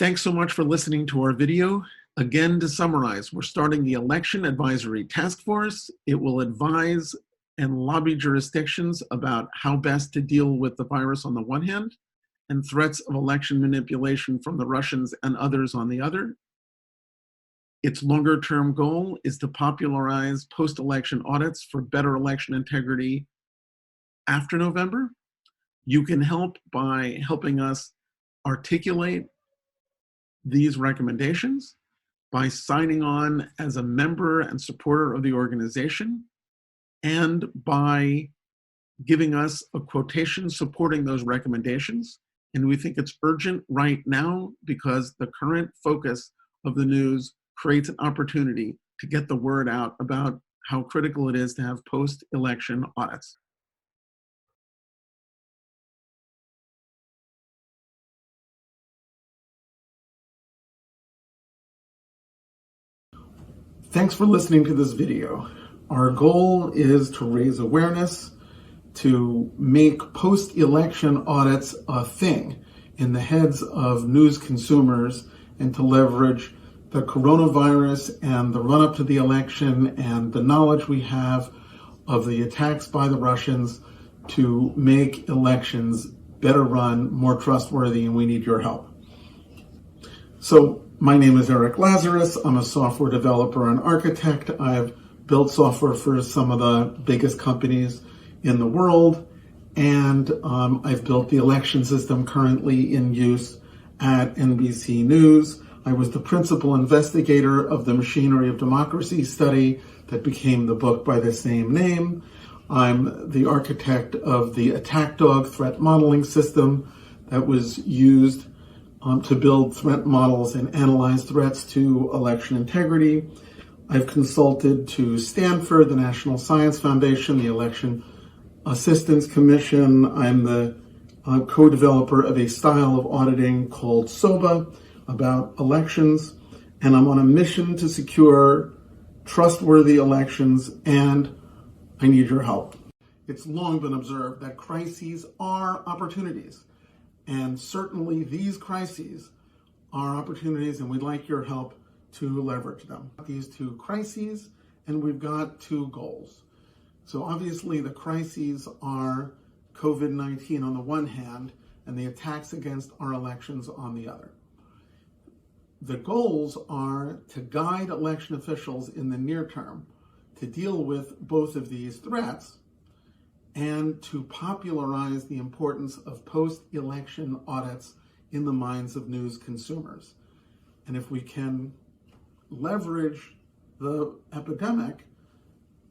Thanks so much for listening to our video. Again, to summarize, we're starting the Election Advisory Task Force. It will advise and lobby jurisdictions about how best to deal with the virus on the one hand, and threats of election manipulation from the Russians and others on the other. Its longer-term goal is to popularize post-election audits for better election integrity after November. You can help by helping us articulate these recommendations by signing on as a member and supporter of the organization, and by giving us a quotation supporting those recommendations. And we think it's urgent right now because the current focus of the news creates an opportunity to get the word out about how critical it is to have post-election audits. Thanks for listening to this video. Our goal is to raise awareness, to make post-election audits a thing in the heads of news consumers, and to leverage the coronavirus and the run-up to the election and the knowledge we have of the attacks by the Russians to make elections better run, more trustworthy, and we need your help. So my name is Eric Lazarus. I'm a software developer and architect. I've built software for some of the biggest companies in the world, and I've built the election system currently in use at NBC News. I was the principal investigator of the Machinery of Democracy study that became the book by the same name. I'm the architect of the AttackDog threat modeling system that was used to build threat models and analyze threats to election integrity. I've consulted to Stanford, the National Science Foundation, the Election Assistance Commission. I'm the co-developer of a style of auditing called SOBA about elections, and I'm on a mission to secure trustworthy elections, and I need your help. It's long been observed that crises are opportunities. And certainly these crises are opportunities, and we'd like your help to leverage them. These two crises, and we've got two goals. So obviously the crises are COVID-19 on the one hand, and the attacks against our elections on the other. The goals are to guide election officials in the near term to deal with both of these threats, and to popularize the importance of post-election audits in the minds of news consumers. And if we can leverage the epidemic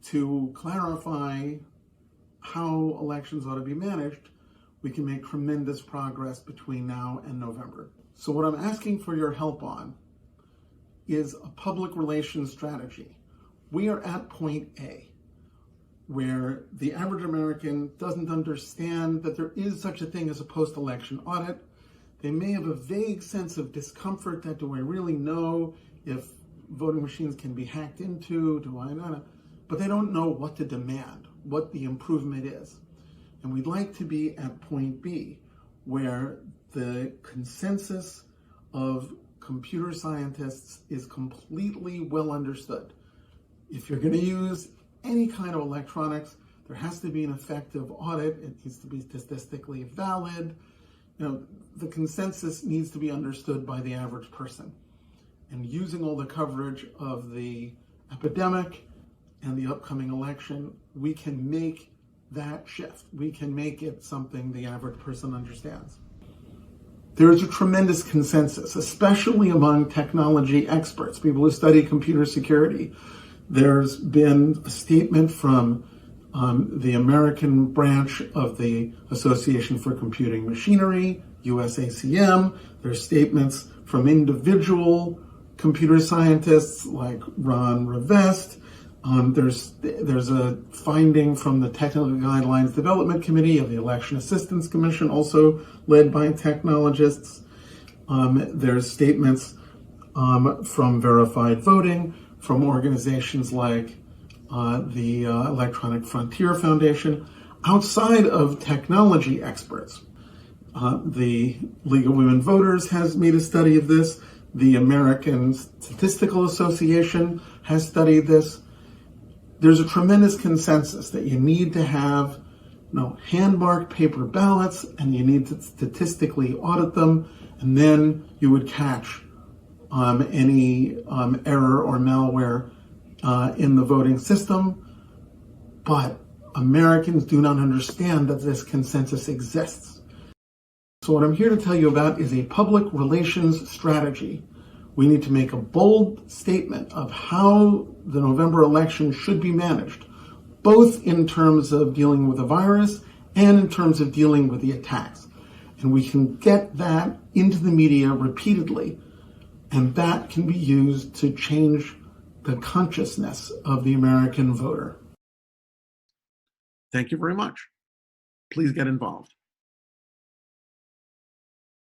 to clarify how elections ought to be managed, we can make tremendous progress between now and November. So what I'm asking for your help on is a public relations strategy. We are at point A, where the average American doesn't understand that there is such a thing as a post-election audit. They may have a vague sense of discomfort that, do I really know if voting machines can be hacked into? Do I not? But they don't know what to demand, what the improvement is. And we'd like to be at point B, where the consensus of computer scientists is completely well understood. If you're going to use any kind of electronics, there has to be an effective audit. It needs to be statistically valid. The consensus needs to be understood by the average person. And using all the coverage of the epidemic and the upcoming election, we can make that shift. We can make it something the average person understands. There is a tremendous consensus, especially among technology experts, people who study computer security. There's been a statement from the American branch of the Association for Computing Machinery, USACM. There's statements from individual computer scientists like Ron Rivest. There's a finding from the Technical Guidelines Development Committee of the Election Assistance Commission, also led by technologists. There's statements from Verified Voting, from organizations like the Electronic Frontier Foundation, outside of technology experts. The League of Women Voters has made a study of this. The American Statistical Association has studied this. There's a tremendous consensus that you need to have hand-marked paper ballots, and you need to statistically audit them, and then you would catch any error or malware in the voting system. But Americans do not understand that this consensus exists. So what I'm here to tell you about is a public relations strategy. We need to make a bold statement of how the November election should be managed, both in terms of dealing with the virus and in terms of dealing with the attacks. And we can get that into the media repeatedly, and that can be used to change the consciousness of the American voter. Thank you very much. Please get involved.